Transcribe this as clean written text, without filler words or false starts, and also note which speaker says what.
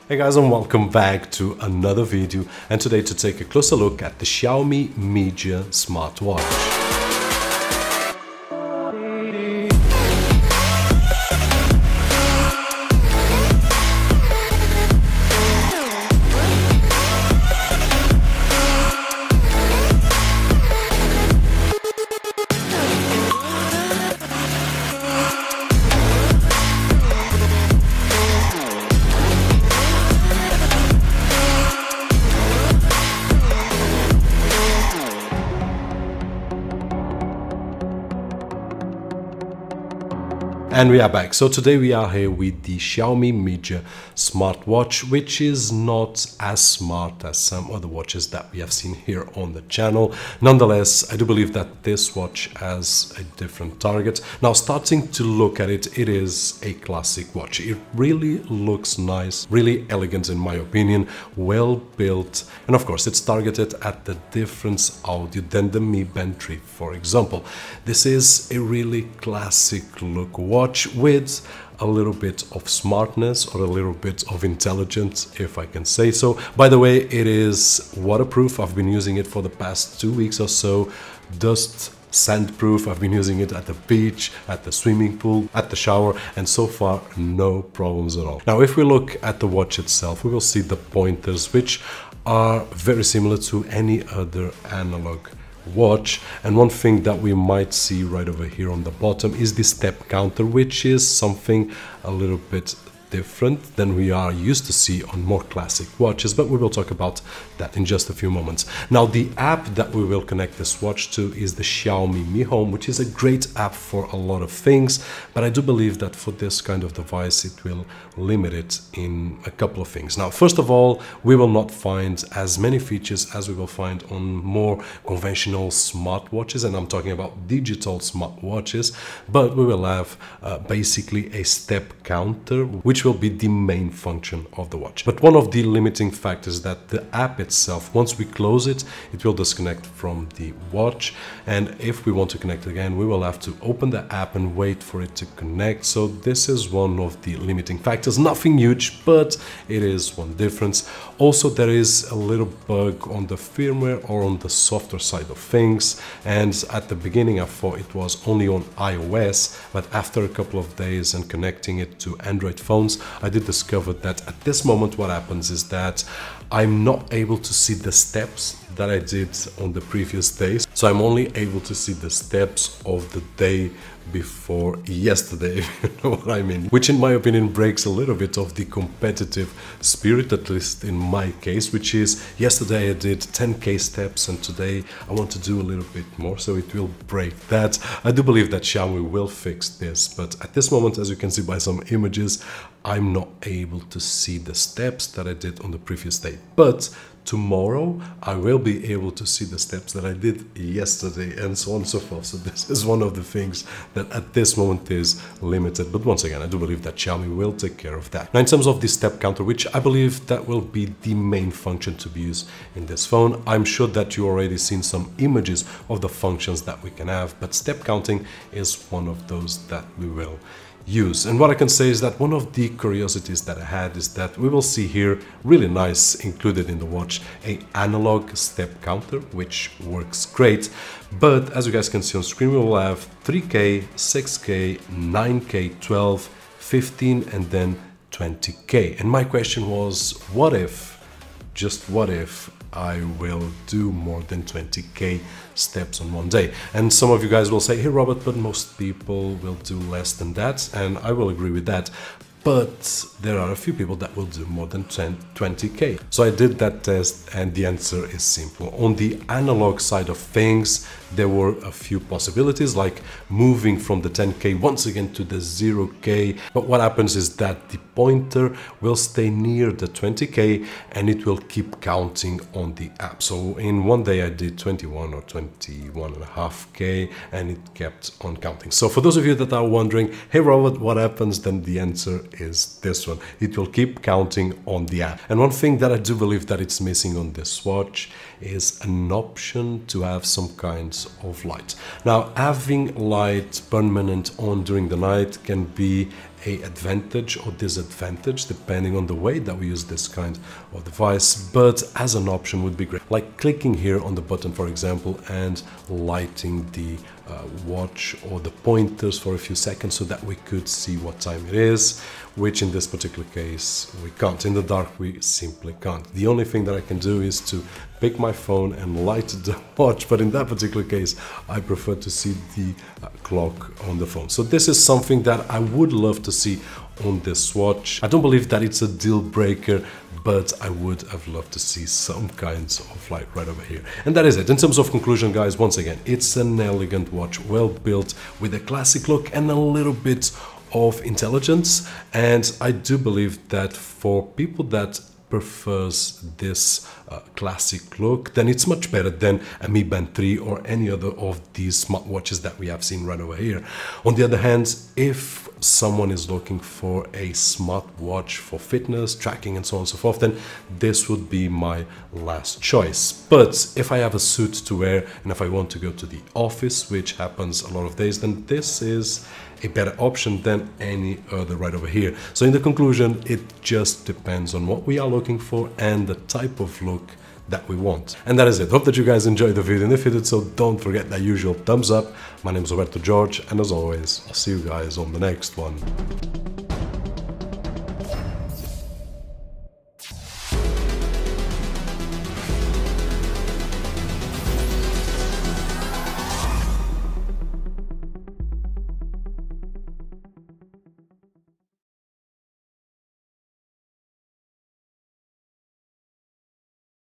Speaker 1: Hey guys, and welcome back to another video, and today to take a closer look at the Xiaomi MIJIA smartwatch. And we are back. So today we are here with the Xiaomi MIJIA smartwatch, which is not as smart as some other watches that we have seen here on the channel. Nonetheless, I do believe that this watch has a different target. Now, starting to look at it, it is a classic watch. It really looks nice, really elegant in my opinion, well built, and of course it's targeted at the different audio than the Mi Band 3, for example. This is a really classic look watch with a little bit of smartness or a little bit of intelligence, if I can say so. By the way, it is waterproof. I've been using it for the past 2 weeks or so. Dust sandproof. I've been using it at the beach, at the swimming pool, at the shower, and so far no problems at all. Now, if we look at the watch itself, we will see the pointers, which are very similar to any other analog watch, and one thing that we might see right over here on the bottom is the step counter, which is something a little bit different than we are used to see on more classic watches, but we will talk about that in just a few moments. Now, the app that we will connect this watch to is the Xiaomi Mi Home, which is a great app for a lot of things, but I do believe that for this kind of device it will limit it in a couple of things. Now, first of all, we will not find as many features as we will find on more conventional smartwatches, and I'm talking about digital smartwatches, but we will have basically a step counter, which will be the main function of the watch. But one of the limiting factors is that the app itself, once we close it, it will disconnect from the watch, and if we want to connect again, we will have to open the app and wait for it to connect. So this is one of the limiting factors. Nothing huge, but it is one difference. Also, there is a little bug on the firmware or on the software side of things, and at the beginning I thought it was only on iOS, but after a couple of days and connecting it to Android phones, I did discover that at this moment what happens is that I'm not able to see the steps that I did on the previous days. So I'm only able to see the steps of the day before yesterday, if you know what I mean. Which in my opinion breaks a little bit of the competitive spirit, at least in my case, which is yesterday I did 10k steps and today I want to do a little bit more, so it will break that. I do believe that Xiaomi will fix this, but at this moment, as you can see by some images, I'm not able to see the steps that I did on the previous day. But tomorrow I will be able to see the steps that I did yesterday, and so on and so forth. So this is one of the things that at this moment is limited, but once again I do believe that Xiaomi will take care of that. Now, in terms of the step counter, which I believe that will be the main function to be used in this phone, I'm sure that you already seen some images of the functions that we can have, but step counting is one of those that we will use. And what I can say is that one of the curiosities that I had is that we will see here, really nice, included in the watch, a analog step counter, which works great. But as you guys can see on screen, we will have 3K, 6K, 9K, 12, 15, and then 20K. And my question was, what if, just what if, I will do more than 20k steps on one day? And some of you guys will say, hey Robert, but most people will do less than that, and I will agree with that. But there are a few people that will do more than 20k. So I did that test, and the answer is simple. On the analog side of things, there were a few possibilities, like moving from the 10k once again to the 0k. But what happens is that the pointer will stay near the 20k and it will keep counting on the app. So in one day I did 21 or 21.5k and it kept on counting. So for those of you that are wondering, hey Robert, what happens? Then the answer is this one. It will keep counting on the app. And one thing that I do believe that it's missing on this watch is an option to have some kinds of light. Now, having light permanent on during the night can be a advantage or disadvantage depending on the way that we use this kind of device, but as an option would be great, like clicking here on the button, for example, and lighting the watch or the pointers for a few seconds so that we could see what time it is, which in this particular case we can't. In the dark we simply can't. The only thing that I can do is to pick my phone and light the watch, but in that particular case I prefer to see the clock on the phone. So this is something that I would love to see on this watch. I don't believe that it's a deal breaker, but I would have loved to see some kinds of light right over here. And that is it. In terms of conclusion, guys, once again, it's an elegant watch, well built, with a classic look and a little bit of intelligence. And I do believe that for people that prefers this classic look, then it's much better than a Mi Band 3 or any other of these smartwatches that we have seen right over here. On the other hand, if someone is looking for a smartwatch for fitness, tracking and so on and so forth, then this would be my last choice. But if I have a suit to wear and if I want to go to the office, which happens a lot of days, then this is a better option than any other right over here. So in the conclusion, it just depends on what we are looking for and the type of look that we want. And that is it. Hope that you guys enjoyed the video, and if you did so, don't forget that usual thumbs up. My name is Roberto George, and as always, I'll see you guys on the next one.